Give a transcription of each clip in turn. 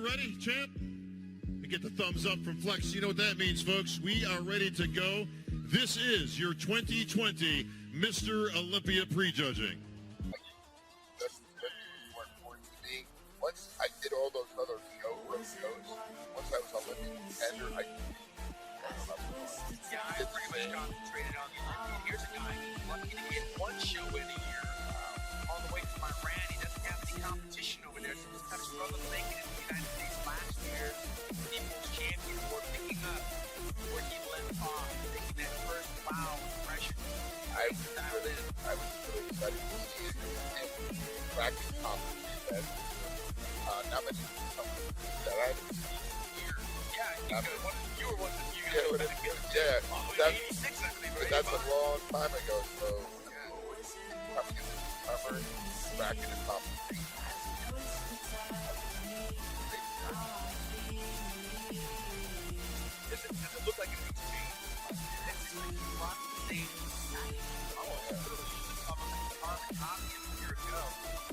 Ready, champ? We get the thumbs up from Flex. You know what that means, folks. We are ready to go. This is your 2020 Mr. Olympia prejudging. That's more important to me. Once I did all those other shows, once I was Olympic contender, I pretty much concentrated on the Olympia. Here's a guy who's lucky to get one show in a year. All the way from Iran. He doesn't have any competition over there, so he's kind of struggling to make it in the United States last year. People's champion for picking up where he left off, taking that first wow impression. I was really excited to see it and practice competition that not many that I haven't seen in years. Yeah, you were one of the few guys who had a good but that's a long time ago, so coming in this summer, bracket and competition. Does it look like it needs to be? It's like a lot of things. Oh, yeah. Carbon copy of a year ago.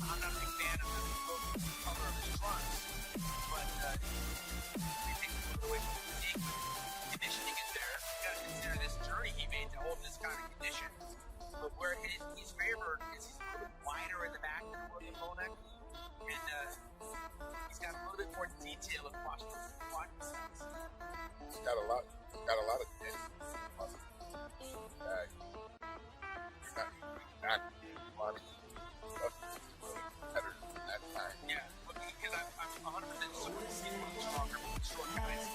I'm not a big fan of the color of his trunks, but we think it's the way conditioning is there. You got to consider this journey he made to hold this kind of condition. But where he's favored is he's a little bit wider in the back than William Bonek, and he's got a little bit more detail across the front. He's got a lot of things. Back money better than that time. Yeah, because I'm 100% certain he's one of the stronger, short guys.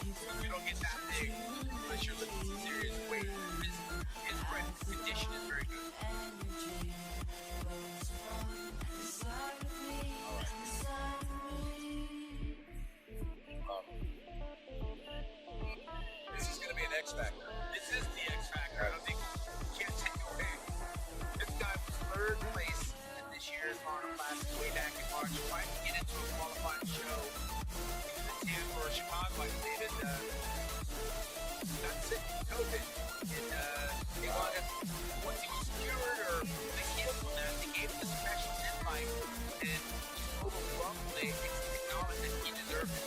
You don't get that big unless you're looking at serious weight. His condition is very good. This is going to be an X Factor. This is the X Factor. I don't think you can't take away. This guy was third place in this year's Arnold Classic way back in March. Trying to get into a qualifying show. He was in Tampa or Chicago, I believe, and got sick with COVID. And he wanted, once he was cured or they healed from that, they gave him a special invite and overwhelmingly acknowledged that he deserved it.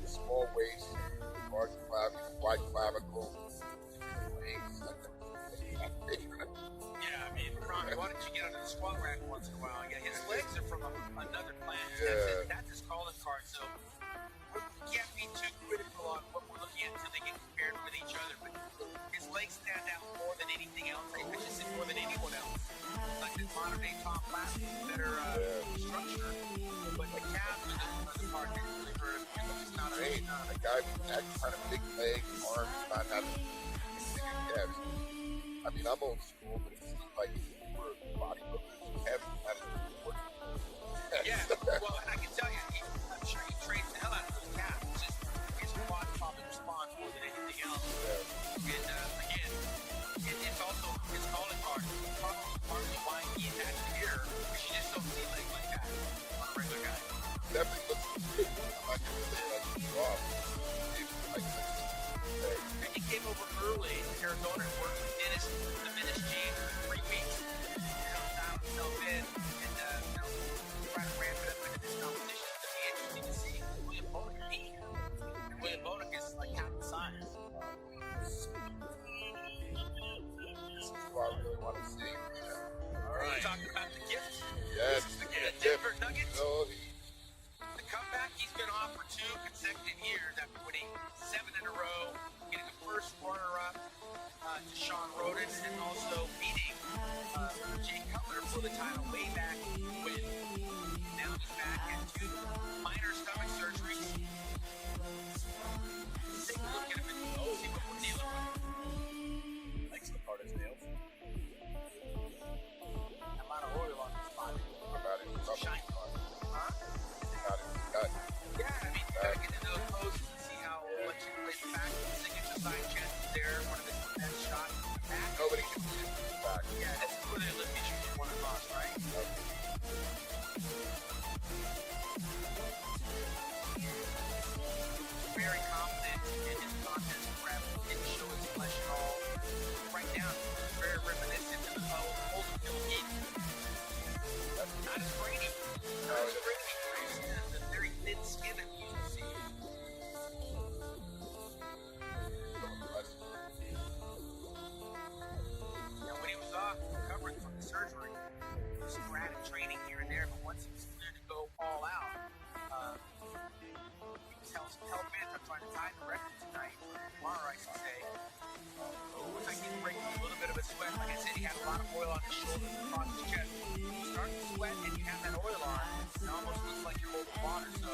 The small waist, large clavicle, wide clavicle, Yeah, I mean, Ramy, why don't you get under the squat rack once in a while? Yeah, his legs are from another planet. Yeah. That's his calling card, so we can't be too critical on what we're looking at until they get compared with each other. But his legs stand out more than anything else. I should say more than anyone else. Like this modern day Tom Plastic, better structure, but the calves are the part that really hurt him. It's not a guy with that kind of big legs, arms, not having big calves. I mean, I'm old school, but it seems like we're bodybuilders. Calves not as important. Yeah, well, and I can tell you, I'm sure he trains the hell out of those calves. It's just his quad probably responds more than anything else. Yeah. And again, it's also his calling card. Probably partly why he is actually here, because you just don't see legs like that on a regular guy. Definitely looks good. I'm not going to say like he's off. And he came over early to Arizona and worked with the Dennis James for 3 weeks. Found himself in and trying to ramp it up into this competition. It's going to be interesting to see William Bonek beat. And William Bonek is like half the size. This is what I really want to see. All right. Talking about the gift. Yes. This is the gift. Denver Nuggets. No, The comeback, he's been on for 2 consecutive years after winning 7 in a row, getting a first runner-up to Sean Roden, and also beating Jay Cutler for the title way back when. Now he's back at 2 minor stomach surgeries. Take a look at him and see what we're dealing with. Likes the part of his nails. A lot of oil on his body. Shine. Huh? Yeah, I mean, gotta get into those poses and see how much he plays the back. The signature side chest is there, one of his best shots in the back. nobody can see it from the back. Yeah, this is where the Olympia shoots one and lost, right? Very confident in his contest prep. Didn't show his flesh at all. Right down, very reminiscent of the not as grainy. Not as grainy. The very thin skin that we usually see. Now, when he was off recovering from the surgery, he was sporadic training here and there, but once he was cleared to go all out, he was hell bent on trying to tie the record tonight, tomorrow, I should say. Looks like he's breaking a little bit of a sweat. Like I said, he had a lot of oil on his shoulders and across his chest. You start to sweat and you have that oil on, it almost looks like you're holding water. So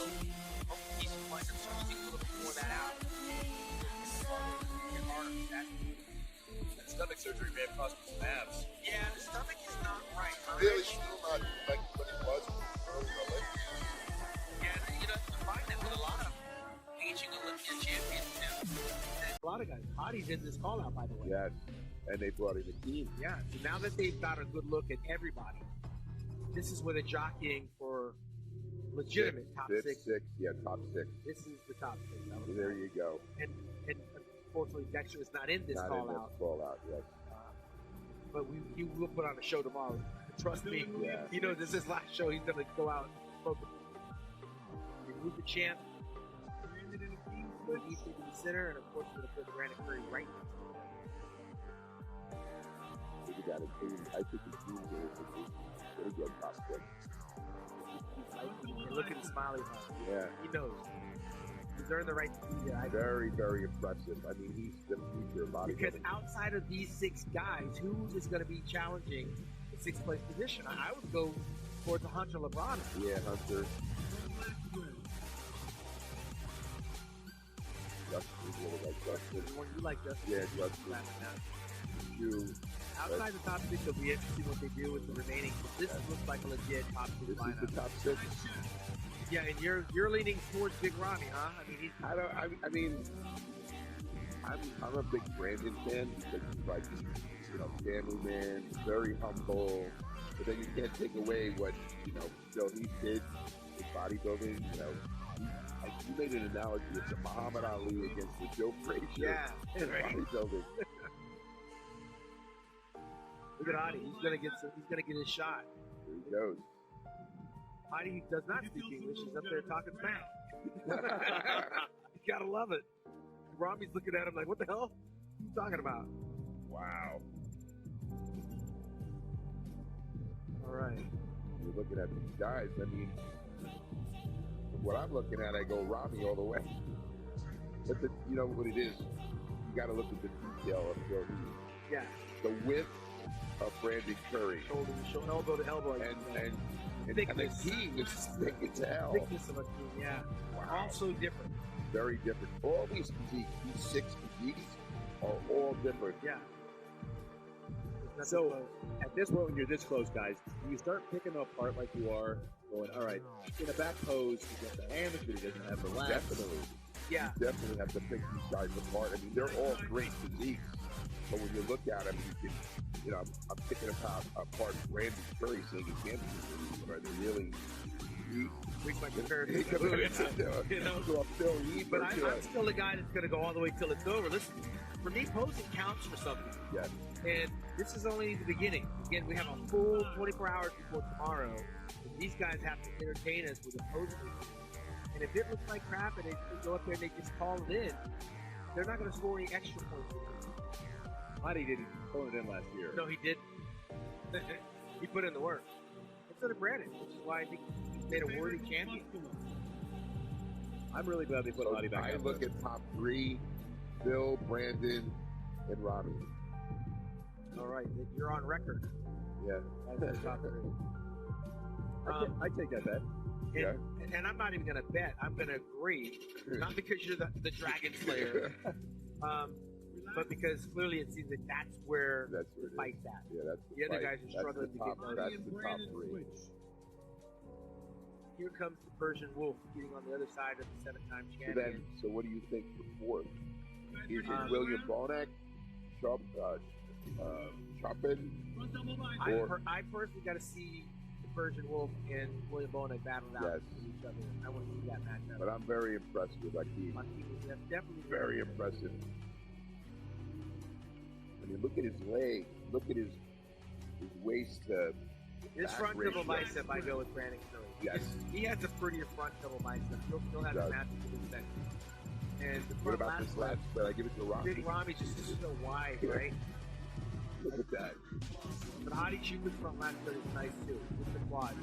hopefully he's going to squeezing a little bit more of that out. Get harder with that. That stomach surgery may have cost him some abs. Yeah, the stomach is not right. Really still not like what it was early Olympia. Yeah, you know, you find that with a lot of aging Olympia champions too. A lot of guys. Body's in this call out, by the way. Yes, and they brought in a team. Yeah. So now that they've got a good look at everybody, this is where they're jockeying for legitimate top six. Yeah, top six. This is the top six. There you go. And unfortunately, Dexter is not in this call out. Call out, yes. But he will put on a show tomorrow. Trust me. Yeah. You know, this is his last show. He's going to go out and focus. Remove the champ. Put Ethan in the center, and of course, we're going to put Brandon Curry right next to him. We got a team. I think the team here is going to get top six. And look at the smiley face. Yeah. He knows. He's earned the right to be there. Very, very impressive. I mean, he's the future of bodybuilding. Because outside of these six guys, who is going to be challenging the sixth place position? I would go towards the Hunter LeBron. Yeah, Hunter. Justin is really like Justin. You like Justin? Yeah, Justin. You. Outside the top six, it'll be interesting what they do with the remaining. This looks like a legit top six This lineup. is the top six. Yeah, and you're leaning towards Big Ramy, huh? I mean, he's I'm a big Brandon fan because he's like, you know, family man, very humble. But then you can't take away what, you know, Phil he did with bodybuilding. You know, you made an analogy with the Muhammad Ali against the Joe Frazier. Yeah, in bodybuilding. Look at Adi. He's gonna get his shot. There he goes. Adi does not speak English. He's up there talking smack. You gotta love it. Ramy's looking at him like, what the hell? What are you talking about? Wow. All right. You're looking at these guys. I mean, what I'm looking at, I go Ramy all the way. But you know what it is? You got to look at the detail of Phil Heath. Yeah. The width of Brandon Curry. Shoulder to shoulder, elbow to elbow. And the thickness. team is thick as hell. Thickness of a team, yeah. Wow. Also different. Very different. All these physiques, these six physiques, are all different. Yeah. So, at this point, when you're this close, guys, you start picking them apart like you are, going, all right, in a back pose, he gets the hammer, he doesn't have the lats. Definitely. Yeah. You definitely have to pick these guys apart. I mean, they're all great physiques. But when you look at them, you can, you know, I'm picking apart Brandon Curry saying he can't be. Are they really? We might compare it to you know, Phil Heath. But I'm still the guy that's going to go all the way till it's over. Listen, for me, posing counts for something. Yes. And this is only the beginning. Again, we have a full 24 hours before tomorrow. And these guys have to entertain us with a posing. And if it looks like crap and they go up there and they just call it in, they're not going to score any extra points. Adi didn't phone it in last year. No, he did. He put in the work. So did Brandon, which is why I think he's made a worthy champion. I'm really glad they put Adi back. I look at top three: Phil, Brandon, and Ramy. All right, you're on record. Yeah. As the top three. I take that bet. And I'm not even going to bet. I'm going to agree. Not because you're the Dragon Slayer, but because clearly it seems that that's where the fight's at. Yeah, that's the other guys are struggling to get those. That's the top three. Here comes the Persian Wolf getting on the other side of the 7-time champion. So what do you think for fourth? Is it William Bonac, Chopin? I personally got to see the Persian Wolf and William Bonac battle out with each other. I want to see that matchup. But I'm very impressed with Akeem. That's definitely very impressive. I mean, look at his leg. Look at his waist to This front ratio. double bicep, I go with Brandon Curry. Yes. He has a prettier front double bicep. He'll still have He the does. massive midsection. And the What front about this last spread? I give it to Ramy. Big Ramy just is so wide, right? Look at that. But Hadi Chuka's front lat spread is nice too. With the quad.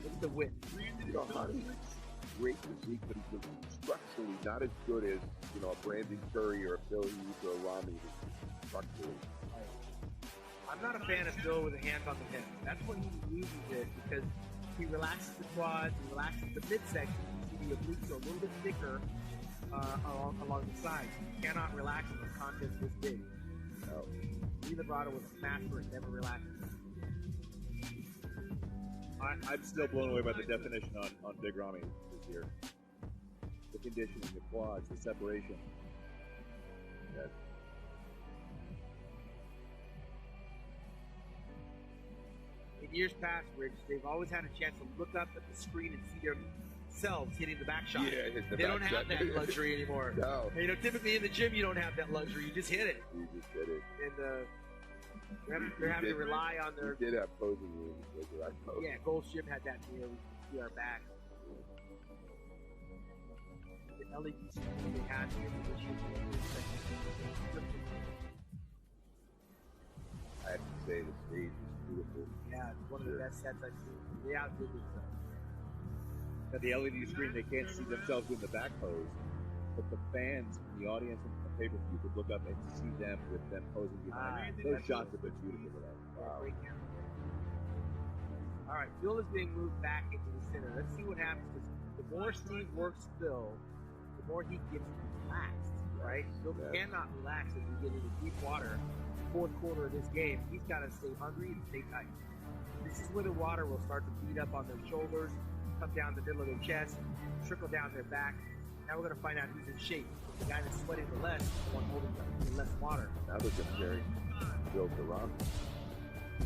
With the width. You know, Hadi, great physique, but he's structurally not as good as, you know, a Brandon Curry or a Phil Hughes or a Ramy structurally. I'm not a fan of Phil with a hand on the hip. That's when he loses it because he relaxes the quads, he relaxes the midsection. You see the obliques are a little bit thicker along the sides. You cannot relax when the content's this big. No. Lee Librado was a master and never relaxes. I'm still blown away by the definition on Big Ramy this year. The conditioning, the quads, the separation. Yes. In years past, Rich, they've always had a chance to look up at the screen and see themselves hitting the back shot. Yeah, hit the they back don't have shot. that luxury anymore. No. You know, typically in the gym, you don't have that luxury. You just hit it. You just did it. And they're having to rely on their... We did have posing rooms. Yeah, Gold's Gym had that deal. We could see our back. The LED screen they had here for this year. I have to say, the stage is beautiful. Yeah, it's one of the best sets I've seen. They outdid themselves. At the LED screen, they can't see themselves in the back pose, but the fans in the audience and the pay-per-view could look up and see them with them posing behind. Those shots have been beautiful. Wow. Great camera. All right, Phil is being moved back into the center. Let's see what happens. The more Steve works Phil, the more he gets relaxed, right? Phil cannot relax as we get into deep water. Fourth quarter of this game, he's got to stay hungry and stay tight. This is where the water will start to beat up on their shoulders, come down the middle of their chest, trickle down their back. Now we're going to find out who's in shape. The guy that's sweating the less, the one holding the less water. Now they're comparing Bill to Ramy.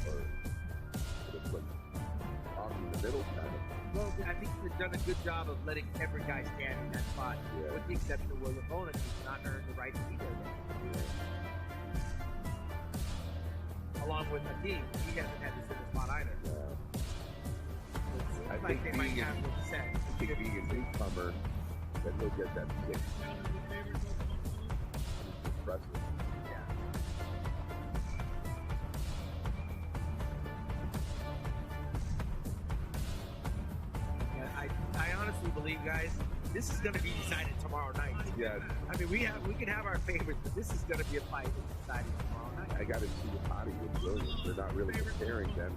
Or it's like Ramy in the middle, kind of. Well, I think they've done a good job of letting every guy stand in that spot, with the exception of William Bonin, who's not earned the right to be there yet. Along with Hakeem, he hasn't had to sit in the spot either. Yeah. So it seems I like think they might being have it set. I think being a newcomer, that he'll get that kick. Impressive. Yeah. Yeah, I honestly believe, guys, this is going to be decided tomorrow night. Yes. I mean, we can have our favorites, but this is going to be a fight that's decided tomorrow night. I got to see Hadi with Williams. They're not really comparing them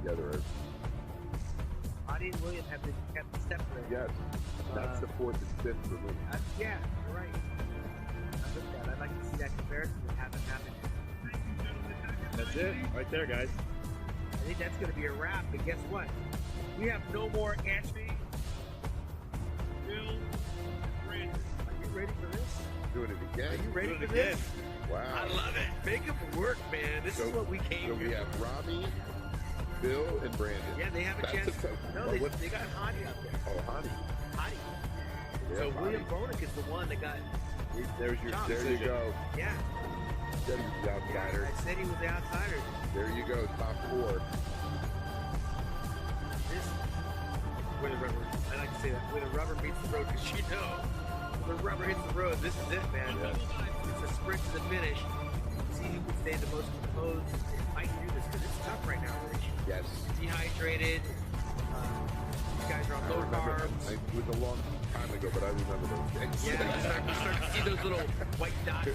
together. Hadi and William have been kept separate. Yes. That's the fourth and fifth for me. Yeah, you're right. I look at it. I'd like to see that comparison that hasn't happened. That's it, right there, guys. I think that's going to be a wrap, but guess what? We have no more Anthony. Bill, Brandon. Are you ready for this? Doing it again. Are you ready Doing for it this? Wow. I love it. Make them work, man. This is what we came So here we have for. Ramy, Bill, and Brandon. Yeah, they have a That's chance. Well, They got Hadi out there. Oh, Hadi. Hadi. Yeah, So Hadi. William Bonin is the one that got. There's your John, There you decision. go. Yeah. Said he was the outsider. I said he was the outsider. There you go. Top four. This, where the rubber, I like to say that, where the rubber meets the road, because you know, when the rubber hits the road, this is it, man. Yeah. It's a sprint to the finish. See who can stay the most composed and fight through this, because it's tough right now, Rich. Yes. Dehydrated. These guys are on I low remember. carbs. It was a long time ago, but I remember those days. Yeah, you start to see those little white dots.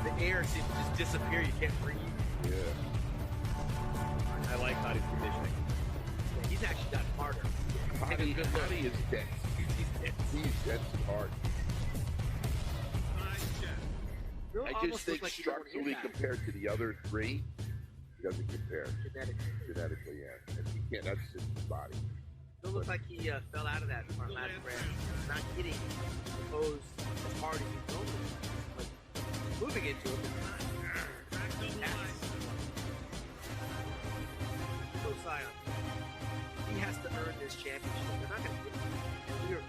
The air seems to just disappear. You can't breathe. Yeah. I like Hadi's conditioning. Yeah, he's actually gotten harder. Take a good look. Hadi is dense. He's dense. He's dense and hard. Bill I almost just think looks like he don't wanna structurally hit that. compared to the other three, he doesn't compare. Genetically, yeah. And he can't, that's just his body. Bill looks like he fell out of that front lat spread. Not hitting the pose as hard as he's going to. But moving into it. So Sion, he has to earn this championship. They're not going to give it to him.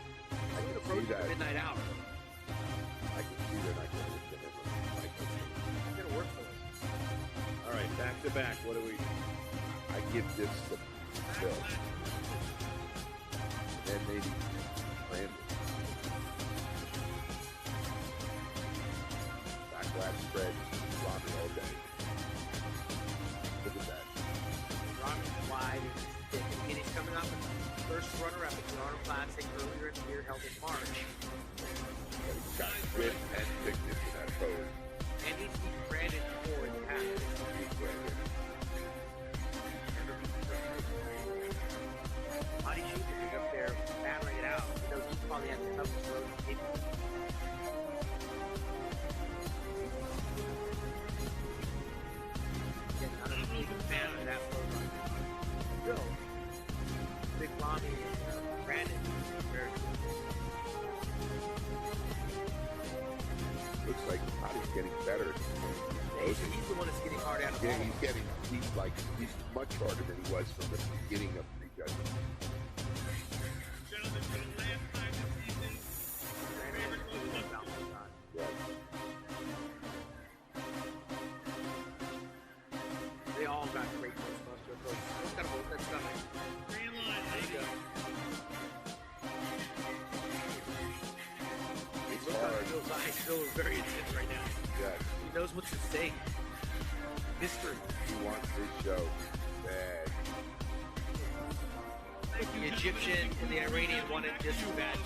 And we're approaching the midnight hour. I can see they're not going to get him. It's going to work for us. All right, back to back. What do we? I give this some Bill. And then maybe Brandon. Backlash spread, Ramy all day. Look at that. Ramy's wide and thick. And he's coming off the first runner-up at the Arnold Classic earlier in the year, held in March. But he's got grip and thickness in that pose. And he's beat Brandon before in the past. Body shooting up there, battering it out. You know, he probably has the toughest road to take. Again, I'm a big fan of that program. Still, Big Ramy and Brandon very good. Looks like Body's getting better. He's the one that's getting hard out of Yeah, he's much harder than he was from the beginning of prejudgment. Gentlemen, for the last time this season, favorite Yeah. They all got great Ghostbuster approaches. What's kind of hold that stomach? green line. There you go. It's Look how hard. Phil's eyes. Phil is very intense right now. Yeah. He knows what's at stake. Mystery. He wants this show bad. The Egyptian and the Iranian wanted just as bad